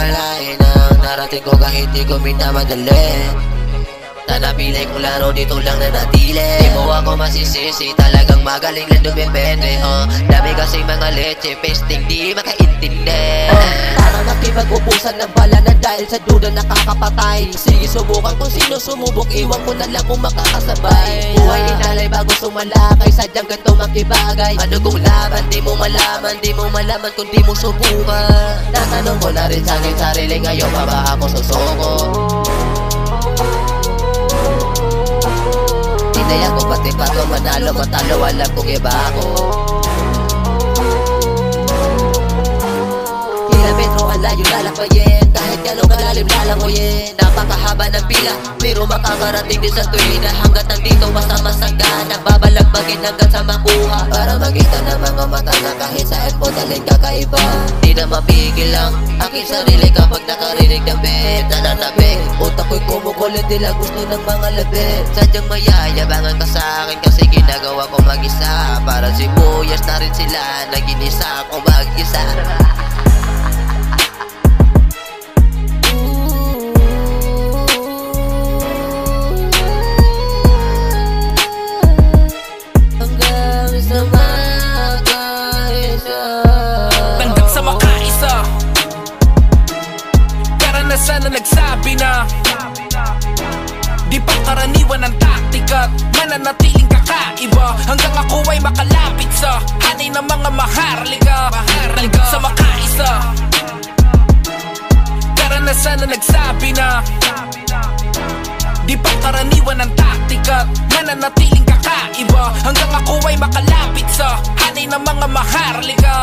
akalain ang narating ko kahit di ko minamadali. Nanapilay kong laro dito lang nanatili. Di mo ako masisisi, talagang magaling lang dumipende. Dami kasi mga leche, pesting di makaintindi. Parang nakipag-ubusan ng bala na dahil sa duda nakakapatay. Sige subukan kung sino sumubok, iwan ko na lang kung makakasabay. Buhay inalay bago sumalakay, sadyang ganito makibagay. Ano kung laban, di mo malaman kung di mo subukan. Natanong ko na rin sa akin sarili, ngayon pa ba ako susuko? Hinayang ko pati pato, manalo matalo, alam kong iba ako. Kilometro ang layo lalakbayin, kahit gano'ng kalalim lalangoyin. Napakahaba ng pila, pero makakarating din sa tuwina. Hanggat nandito masamasangga, nagbabalagbagin hanggang sa makuha. Para makita ng mga mata na kahit sa airport alin kakaiba. Di na mapigil ang aking sarili kapag nakarinig ng beat. Nananabik, utak ko'y kumukulit, nila gusto ng mga labit. Sadyang mayayabangan ka sa akin kasi ginagawa ko mag-isa. Para sibuyas na rin sila, naginisa ako mag-isa. Hanggang sa makaisa, karanasan na nagsabi na di pa karaniwan ang taktika, mananatiling kakaiba. Hanggang ako ay makalapit sa hanay ng mga maharlika. Hanggang sa makaisa, karanasan na nagsabi na di pa karaniwan ang taktika, mananatiling kakaiba. Hanggang ako ay makalapit sa hanay ng mga maharlika.